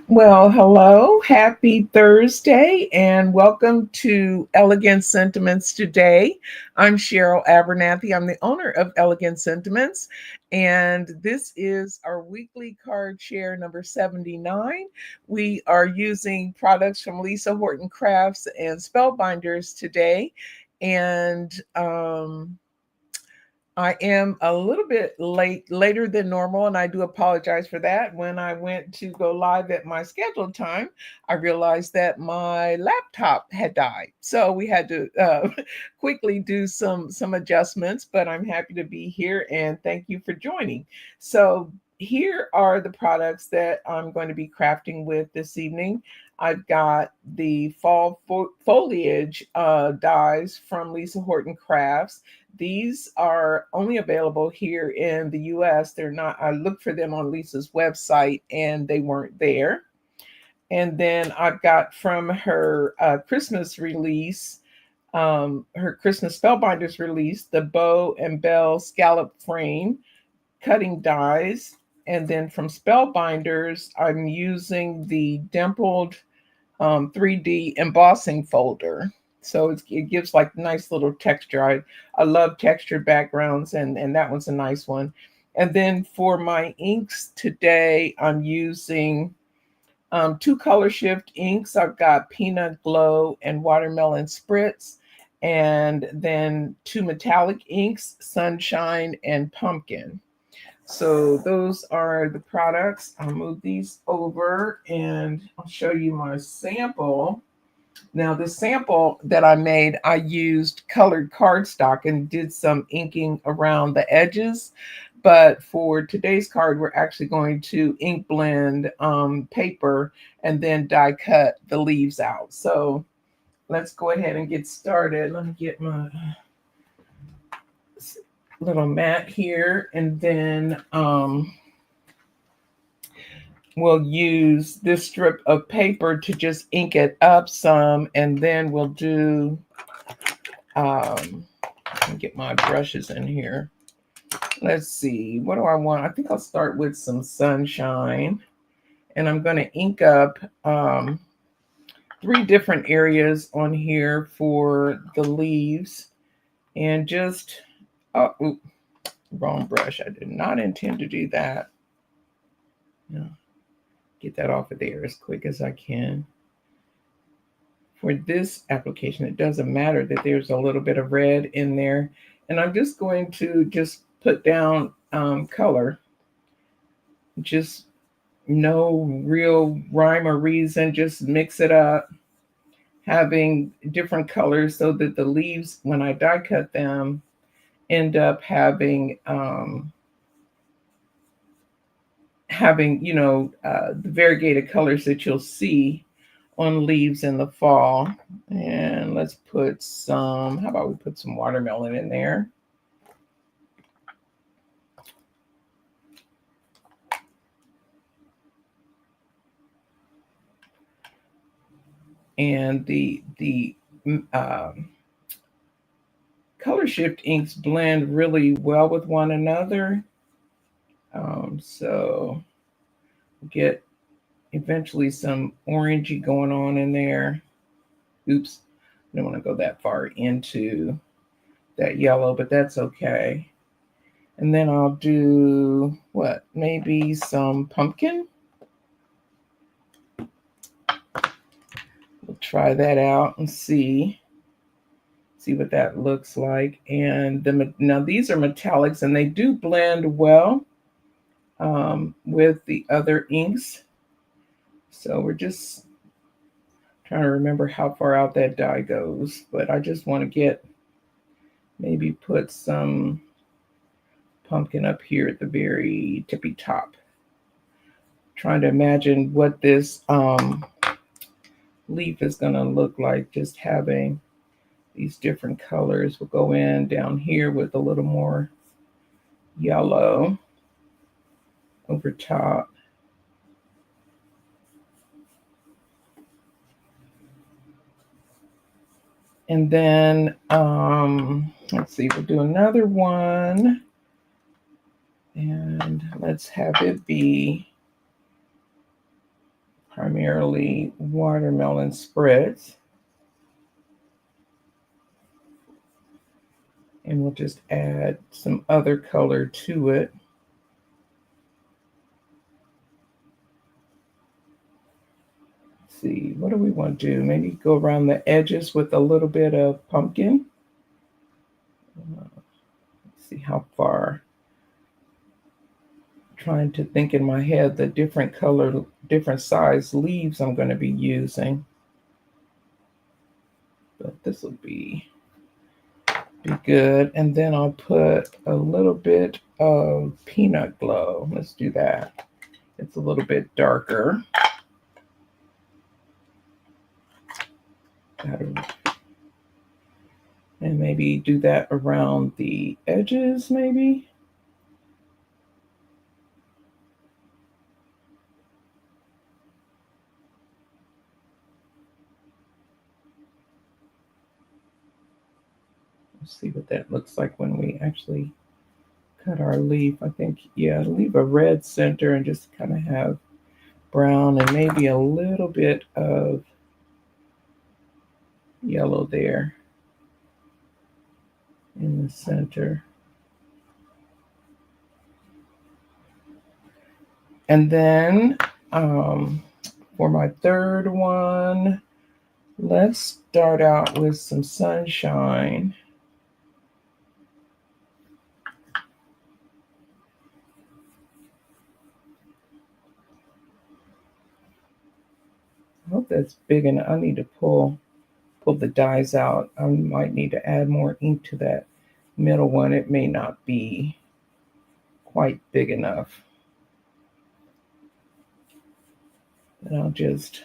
Well, hello, happy Thursday, and welcome to Elegant Sentiments today. I'm Sheryl Abernathy. I'm the owner of Elegant Sentiments, and this is our weekly card share number 79. We are using products from Lisa Horton Crafts and Spellbinders today, and I am a little bit later than normal, and I do apologize for that. When I went to go live at my scheduled time, I realized that my laptop had died, so we had to quickly do some adjustments. But I'm happy to be here, and thank you for joining. So here are the products that I'm going to be crafting with this evening. I've got the foliage dies from Lisa Horton Crafts. These are only available here in the US. They're not, I looked for them on Lisa's website and they weren't there. And then I've got from her Christmas release, her Christmas Spellbinders release, the bow and bell scallop frame cutting dies. And then from Spellbinders, I'm using the Dimpled 3D embossing folder. So it gives like nice little texture. I love textured backgrounds, and that one's a nice one. And then for my inks today, I'm using two color shift inks. I've got Peanut Glow and Watermelon Spritz, and then two metallic inks, Sunshine and Pumpkin. So those are the products. I'll move these over and I'll show you my sample. Now, the sample that I made, I used colored cardstock and did some inking around the edges. But for today's card, we're actually going to ink blend paper and then die cut the leaves out. So let's go ahead and get started. Let me get my little mat here, and then we'll use this strip of paper to just ink it up some, and then we'll do, let me get my brushes in here. Let's see, what do I want? I think I'll start with some sunshine, and I'm going to ink up three different areas on here for the leaves, and just, wrong brush. I did not intend to do that. Yeah. Get that off of there as quick as I can. For this application, it doesn't matter that there's a little bit of red in there. And I'm just going to just put down color. Just no real rhyme or reason, just mix it up, having different colors so that the leaves, when I die cut them, end up having the variegated colors that you'll see on leaves in the fall. And let's put some, how about we put some watermelon in there? And the color shift inks blend really well with one another. So get eventually some orangey going on in there. Oops, I don't want to go that far into that yellow, but that's okay. And then I'll do what? Maybe some pumpkin. We'll try that out and see what that looks like. And now these are metallics, and they do blend well with the other inks. So we're just trying to remember how far out that dye goes, but I just want to maybe put some pumpkin up here at the very tippy top. Trying to imagine what this leaf is going to look like, just having these different colors. We'll go in down here with a little more yellow over top. And then, let's see, we'll do another one. And let's have it be primarily watermelon spritz. And we'll just add some other color to it. Let's see, what do we want to do? Maybe go around the edges with a little bit of pumpkin. Let's see how far. Trying to think in my head the different color, different size leaves I'm going to be using. But this will be good. And then I'll put a little bit of peanut glow. Let's do that. It's a little bit darker. And maybe do that around the edges, maybe. Let's see what that looks like when we actually cut our leaf. I think, yeah, leave a red center and just kind of have brown and maybe a little bit of yellow there in the center. And then for my third one, let's start out with some sunshine. I hope that's big enough. I need to pull the dies out. I might need to add more ink to that middle one. It may not be quite big enough. And I'll just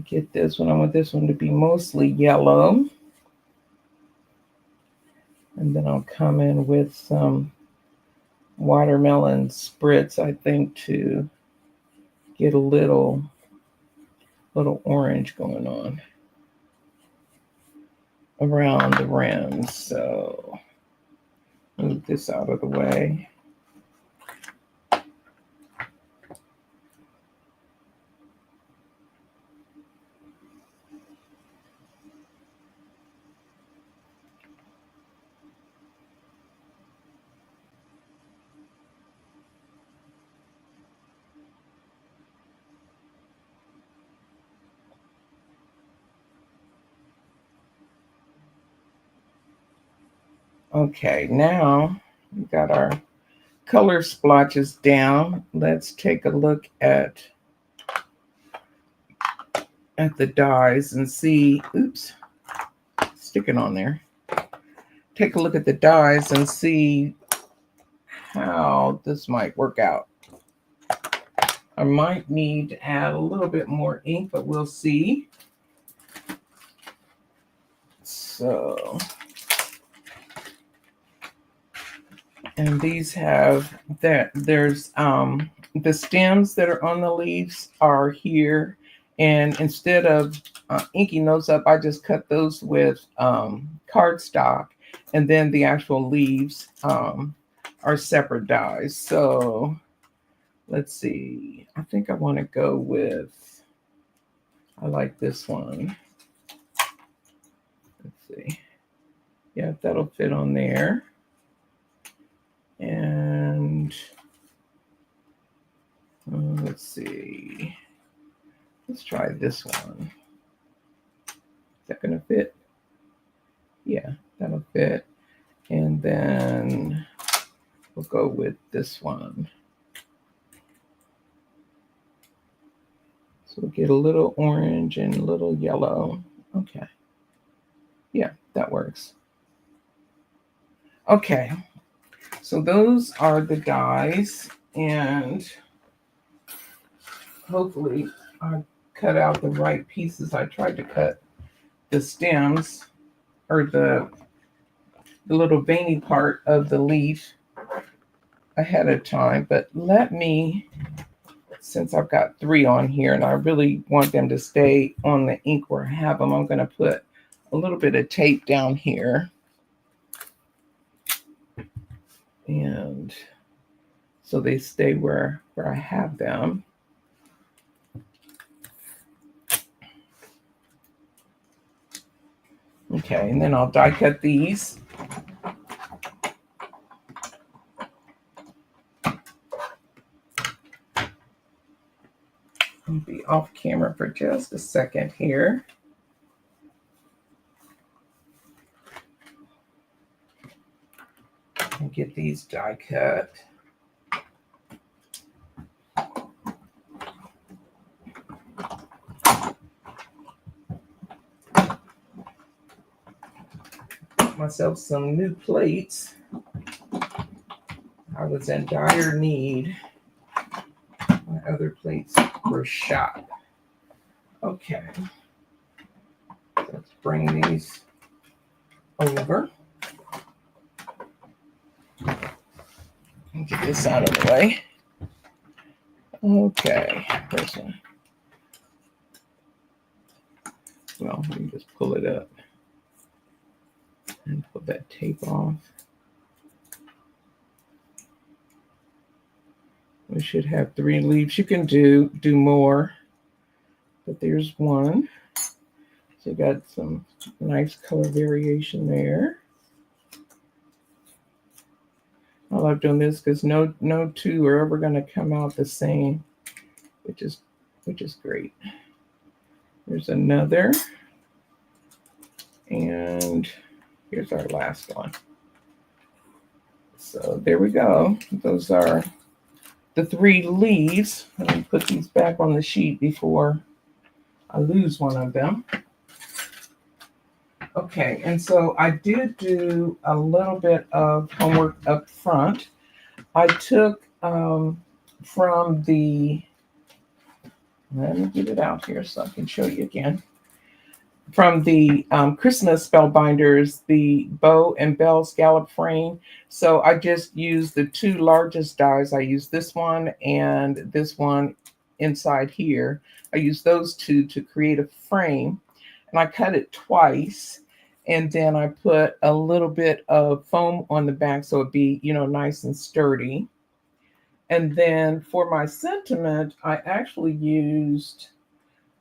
get this one. I want this one to be mostly yellow. And then I'll come in with some watermelon spritz, I think, to get a little orange going on around the rims. So move this out of the way. Okay, now we got our color splotches down. Let's take a look at the dies and see, oops, sticking on there. Take a look at the dies and see how this might work out. I might need to add a little bit more ink, but we'll see. So, and these have that, there's the stems that are on the leaves are here. And instead of inking those up, I just cut those with cardstock. And then the actual leaves are separate dies. So let's see. I think I want to go with, I like this one. Let's see. Yeah, that'll fit on there. And let's see. Let's try this one. Is that going to fit? Yeah, that'll fit. And then we'll go with this one. So we'll get a little orange and a little yellow. Okay. Yeah, that works. Okay. So those are the dies, and hopefully I cut out the right pieces. I tried to cut the stems or the little veiny part of the leaf ahead of time, but let me, since I've got 3 on here and I really want them to stay on the ink where I have them, I'm going to put a little bit of tape down here. And so they stay where I have them. Okay, and then I'll die cut these. I'll be off camera for just a second here. And get these die cut. Myself some new plates. I was in dire need. My other plates were shot. Okay. Let's bring these over. And get this out of the way. Okay. First one. Well, let me just pull it up and put that tape off. We should have 3 leaves. You can do more, but there's one. So you got some nice color variation there. I love doing this because no two are ever going to come out the same, which is great. There's another, and here's our last one. So there we go. Those are the 3 leaves. Let me put these back on the sheet before I lose one of them. Okay, and so I did do a little bit of homework up front. I took from the, let me get it out here so I can show you again. From the Christmas Spellbinders, the bow and bell scallop frame. So I just used the 2 largest dies. I used this one and this one inside here. I used those 2 to create a frame, and I cut it twice. And then I put a little bit of foam on the back so it'd be, nice and sturdy. And then for my sentiment, I actually used,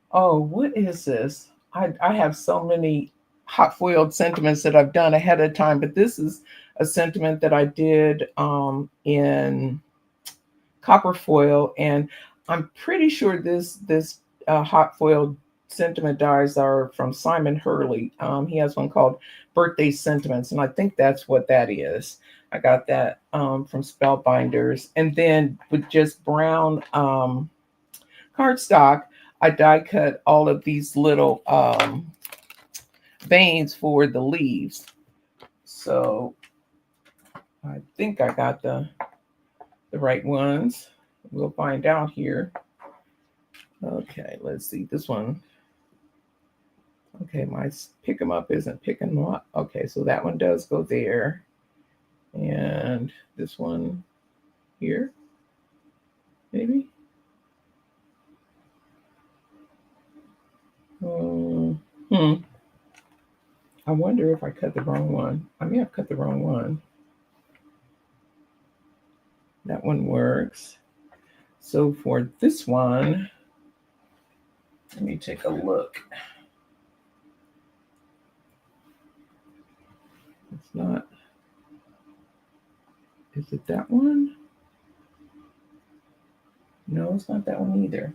what is this? I have so many hot foiled sentiments that I've done ahead of time, but this is a sentiment that I did in copper foil, and I'm pretty sure this hot foiled sentiment dies are from Simon Hurley. He has one called Birthday Sentiments, and I think that's what that is. I got that from Spellbinders, and then with just brown cardstock, I die cut all of these little veins for the leaves. So I think I got the right ones. We'll find out here. Okay, let's see this one. Okay, my pick 'em up isn't picking them up. Okay, so that one does go there. And this one here, maybe. I wonder if I cut the wrong one. I may have cut the wrong one. That one works. So for this one, let me take a look. It's not. Is it that one? No, it's not that one either.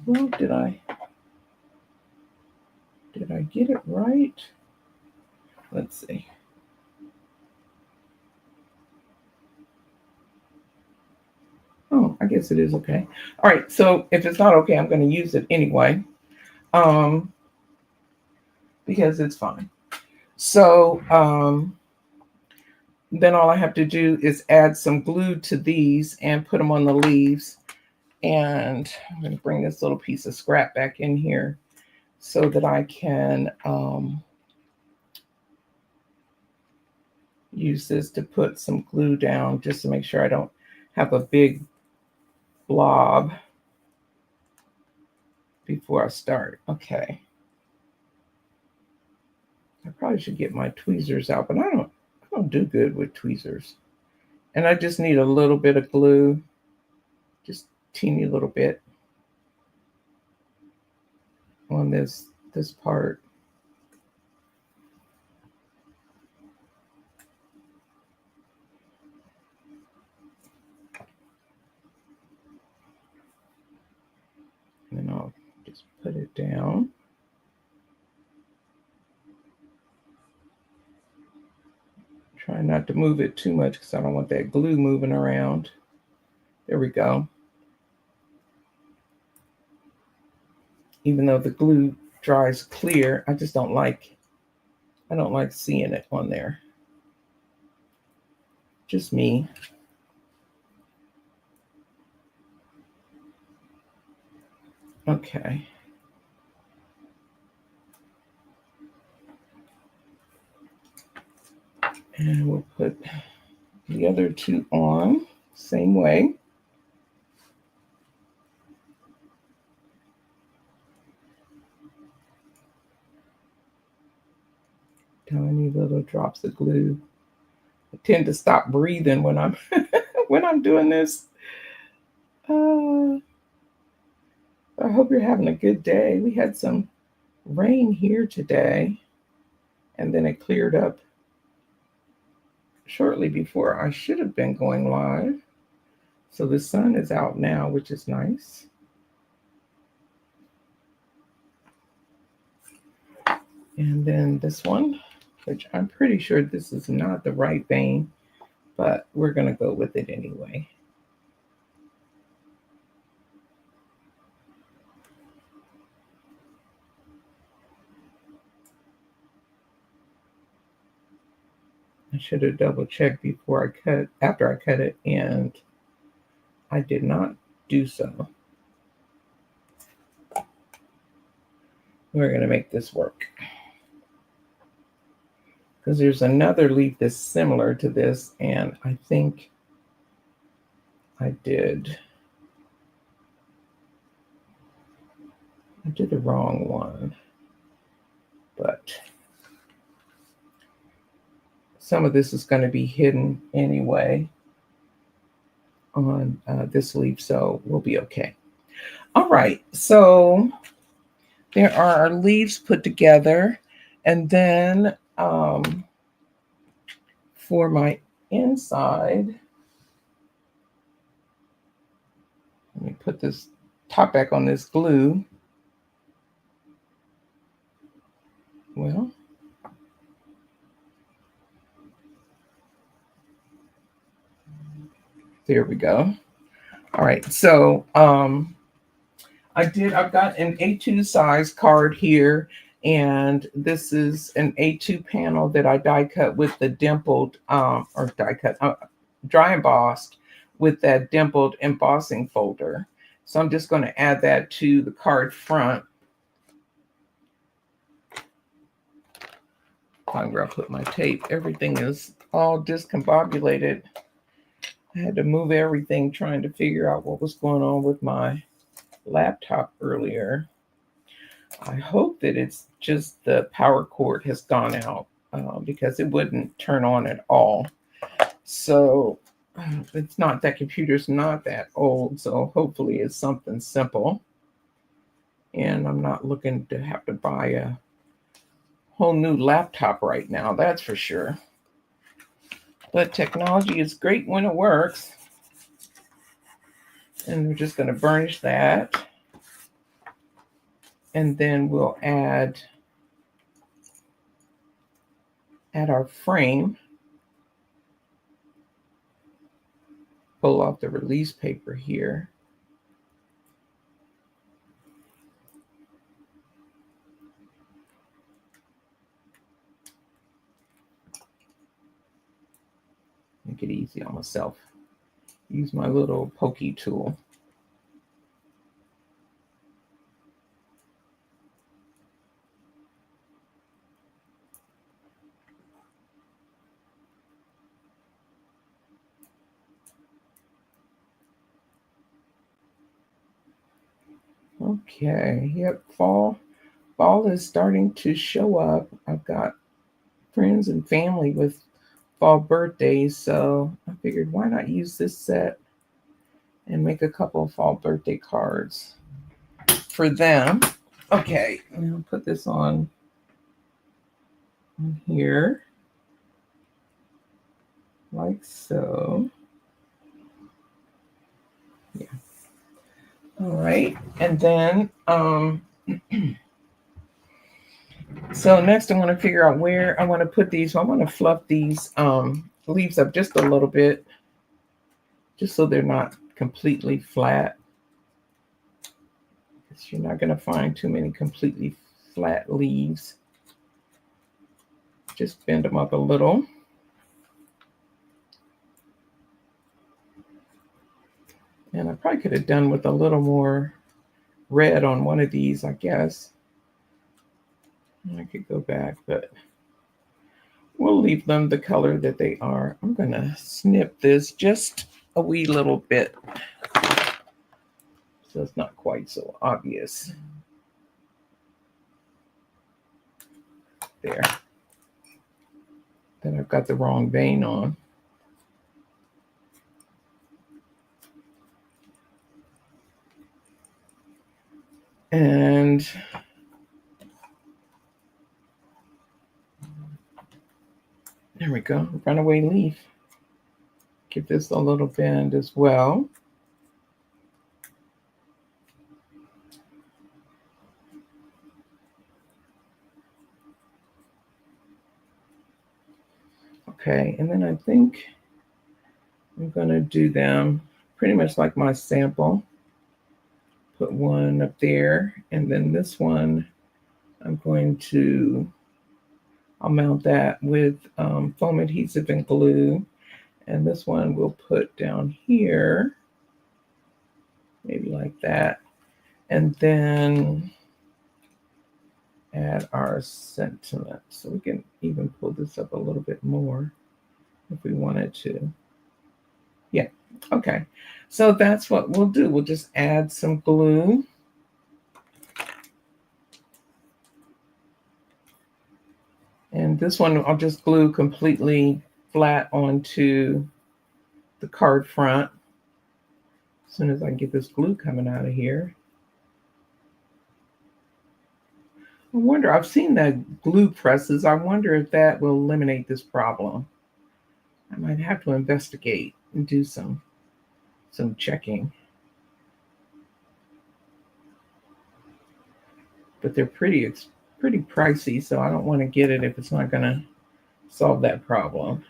Well, did I get it right? Let's see. Oh, I guess it is okay. All right, so if it's not okay, I'm going to use it anyway, because it's fine. So then all I have to do is add some glue to these and put them on the leaves. And I'm going to bring this little piece of scrap back in here so that I can use this to put some glue down, just to make sure I don't have a big blob before I start. Okay. I probably should get my tweezers out, but I don't do good with tweezers. And I just need a little bit of glue, just teeny little bit on this part. put it down. Try not to move it too much because I don't want that glue moving around. There we go. Even though the glue dries clear, I just don't like seeing it on there. Just me. Okay. And we'll put the other two on same way. Tiny little drops of glue. I tend to stop breathing when I'm when I'm doing this. I hope you're having a good day. We had some rain here today, and then it cleared up shortly before I should have been going live. So the sun is out now, which is nice. And then this one, which I'm pretty sure this is not the right vein, but we're going to go with it anyway. I should have double checked after I cut it, and I did not do so. We're going to make this work. Because there's another leaf that's similar to this, and I think I did the wrong one. But some of this is going to be hidden anyway on this leaf, so we'll be okay. All right, so there are our leaves put together, and then for my inside, let me put this top back on this glue. Well, there we go. All right, so I've got an A2 size card here, and this is an A2 panel that I die cut with the dimpled, dry embossed with that dimpled embossing folder. So I'm just going to add that to the card front. Find where I put my tape. Everything is all discombobulated. I had to move everything trying to figure out what was going on with my laptop earlier. I hope that it's just the power cord has gone out because it wouldn't turn on at all. So it's not, that computer's not that old, so hopefully it's something simple. And I'm not looking to have to buy a whole new laptop right now, that's for sure. But technology is great when it works. And we're just going to burnish that. And then we'll add our frame. Pull off the release paper here. Make it easy on myself. Use my little pokey tool. Okay, yep, fall is starting to show up. I've got friends and family with fall birthdays, so I figured why not use this set and make a couple of fall birthday cards for them. Okay, now put this on here like so. Yeah. All right, and then So next I want to figure out where I want to put these. So I want to fluff these leaves up just a little bit, just so they're not completely flat. Because you're not going to find too many completely flat leaves. Just bend them up a little. And I probably could have done with a little more red on one of these, I guess. I could go back, but we'll leave them the color that they are. I'm going to snip this just a wee little bit, so it's not quite so obvious. There. Then I've got the wrong vein on. And there we go, runaway leaf. Give this a little bend as well. Okay, and then I think I'm going to do them pretty much like my sample. Put one up there, and then this one I'm going to, I'll mount that with foam adhesive and glue. And this one we'll put down here, maybe like that. And then add our sentiment. So we can even pull this up a little bit more if we wanted to. Yeah, okay. So that's what we'll do. We'll just add some glue. And this one I'll just glue completely flat onto the card front. As soon as I get this glue coming out of here. I wonder, I've seen the glue presses. I wonder if that will eliminate this problem. I might have to investigate and do some checking. But they're pretty pricey, so I don't want to get it if it's not going to solve that problem.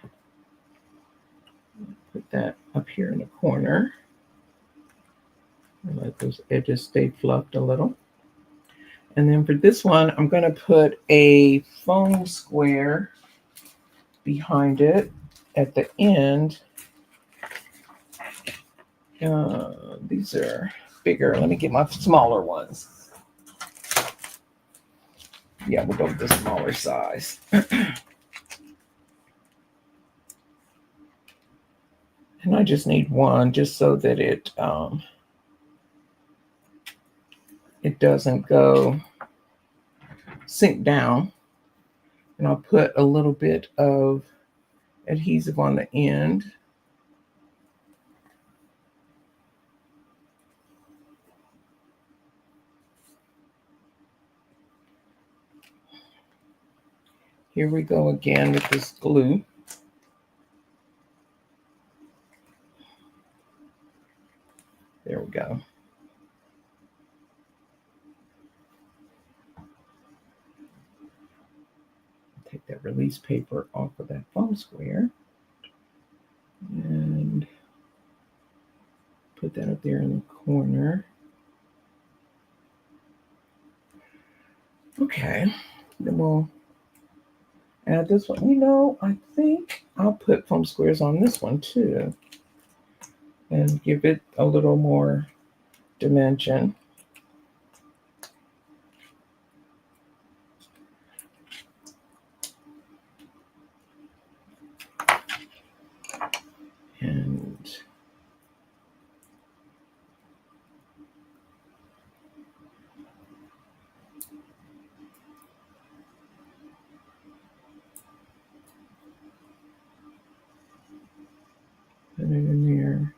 Put that up here in the corner. And let those edges stay fluffed a little. And then for this one, I'm going to put a foam square behind it at the end. These are bigger. Let me get my smaller ones. Yeah, we'll go with the smaller size. And I just need one just so that it doesn't go sink down. And I'll put a little bit of adhesive on the end. Here we go again with this glue. There we go. Take that release paper off of that foam square and put that up there in the corner. Okay, then we'll add this one. You know, I think I'll put foam squares on this one too and give it a little more dimension. And put it in there,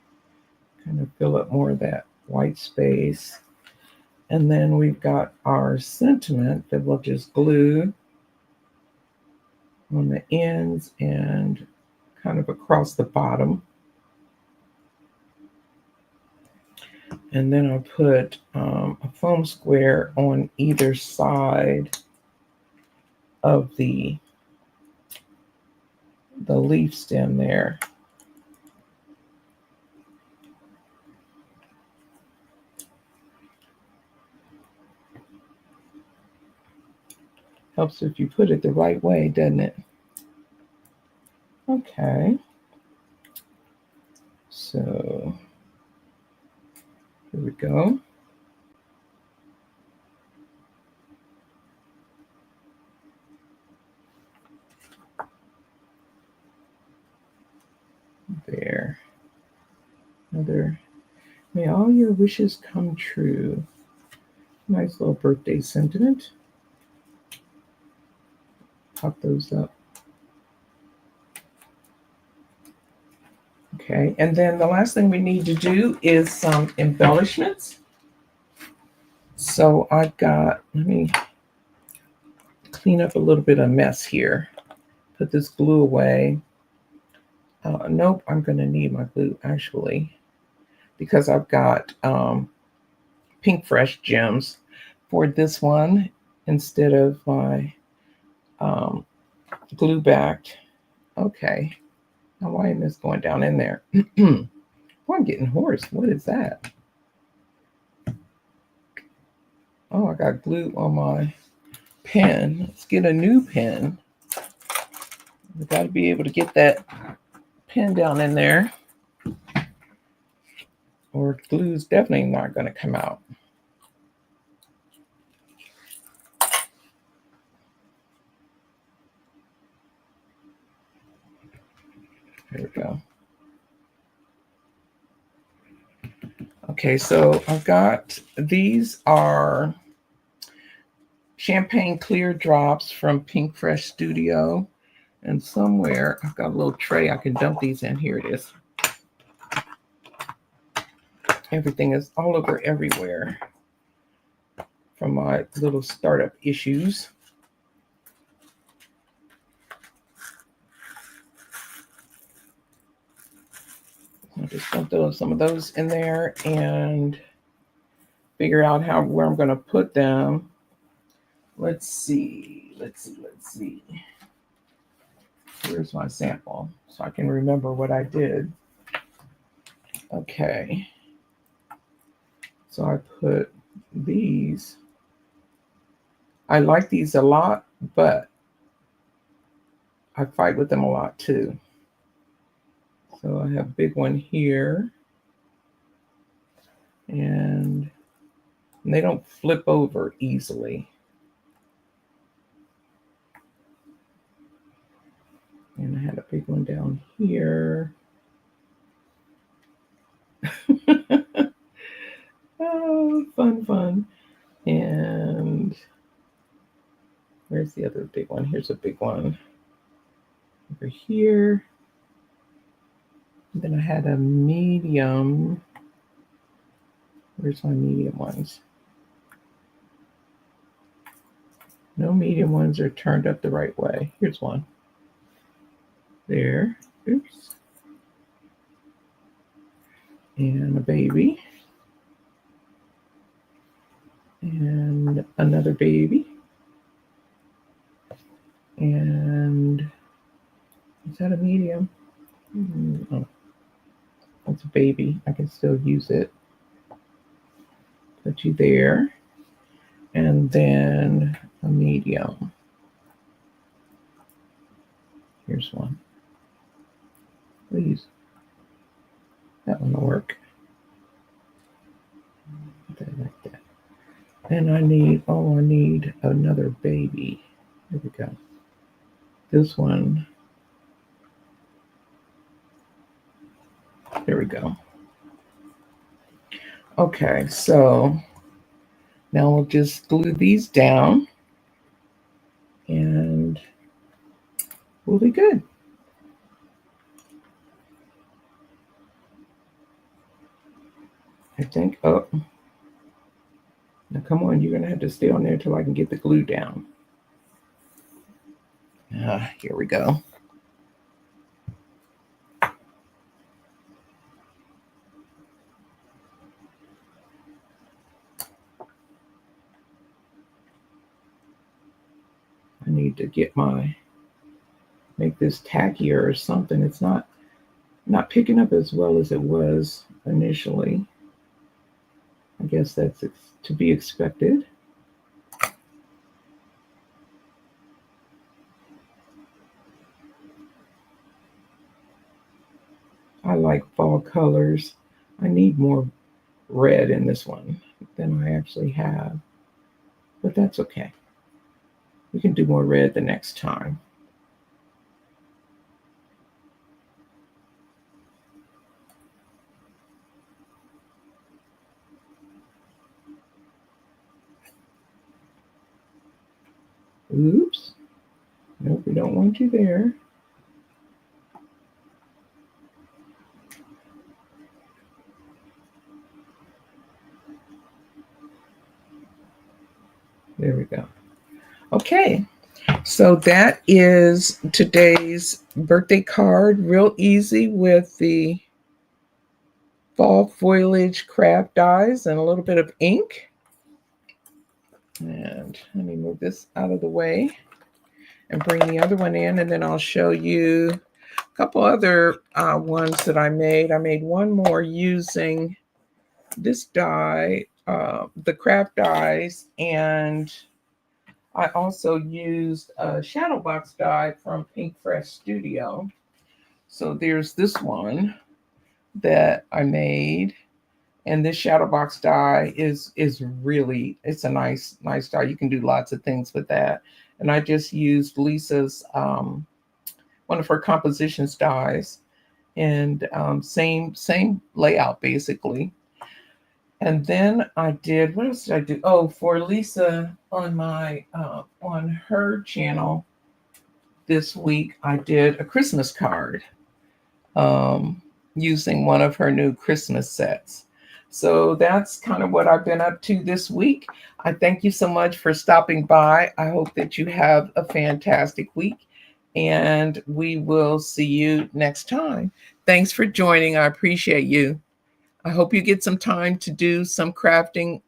kind of fill up more of that white space. And then we've got our sentiment that we'll just glue on the ends and kind of across the bottom. And then I'll put a foam square on either side of the leaf stem there. Helps if you put it the right way, doesn't it? Okay. So here we go. There. Another, may all your wishes come true. Nice little birthday sentiment. Pop those up. Okay, and then the last thing we need to do is some embellishments. So I've got, let me clean up a little bit of mess here. Put this glue away. Nope, I'm going to need my glue actually, because I've got Pink Fresh gems for this one instead of my glue backed. Okay, now why isn't this going down in there? Oh, I'm getting hoarse. What is that? Oh, I got glue on my pen. Let's get a new pen. We got to be able to get that pen down in there, or glue's definitely not going to come out. There we go. Okay, so I've got, these are champagne clear drops from Pink Fresh Studio. And somewhere I've got a little tray I can dump these in. Here it is. Everything is all over everywhere from my little startup issues. I'll just dump some of those in there and figure out where I'm going to put them. Let's see. Here's my sample so I can remember what I did. Okay. So I put these. I like these a lot, but I fight with them a lot too. So I have a big one here. And they don't flip over easily. And I had a big one down here. Oh, fun. And where's the other big one? Here's a big one over here. And then I had a medium. Where's my medium ones? No medium ones are turned up the right way. Here's one. There. Oops. And a baby. And another baby. And is that a medium? Oh, that's a baby. I can still use it. Put you there. And then a medium. Here's one. Please. That one will work. Like that. And I need another baby. There we go. This one. There we go. Okay, so now we'll just glue these down and we'll be good. I think, oh, now come on, you're gonna have to stay on there till I can get the glue down. Here we go. need to make this tackier or something. It's not picking up as well as it was initially. I guess that's to be expected. I like fall colors. I need more red in this one than I actually have, but that's okay. We can do more red the next time. Oops. Nope, we don't want you there. There we go. Okay, so that is today's birthday card. Real easy with the fall foliage craft dies and a little bit of ink. And let me move this out of the way and bring the other one in, and then I'll show you a couple other ones that I made. I made one more using this die, the craft dies, and I also used a shadow box die from Pink Fresh Studio. So there's this one that I made, and this shadow box die is really, it's a nice die. You can do lots of things with that. And I just used Lisa's one of her compositions dies, and same layout basically. And then I did, what else did I do? Oh, for Lisa on my on her channel this week, I did a Christmas card using one of her new Christmas sets. So that's kind of what I've been up to this week. I thank you so much for stopping by. I hope that you have a fantastic week, and we will see you next time. Thanks for joining. I appreciate you. I hope you get some time to do some crafting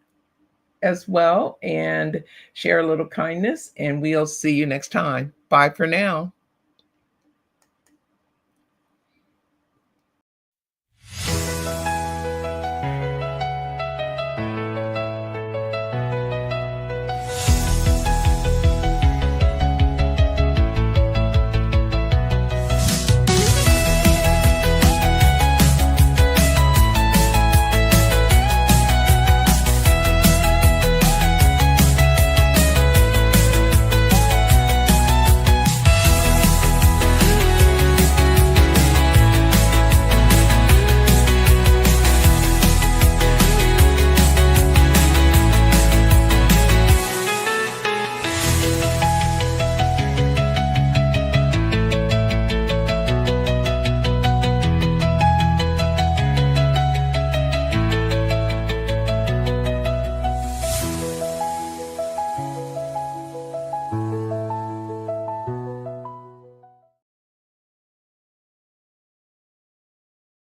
as well and share a little kindness, and we'll see you next time. Bye for now.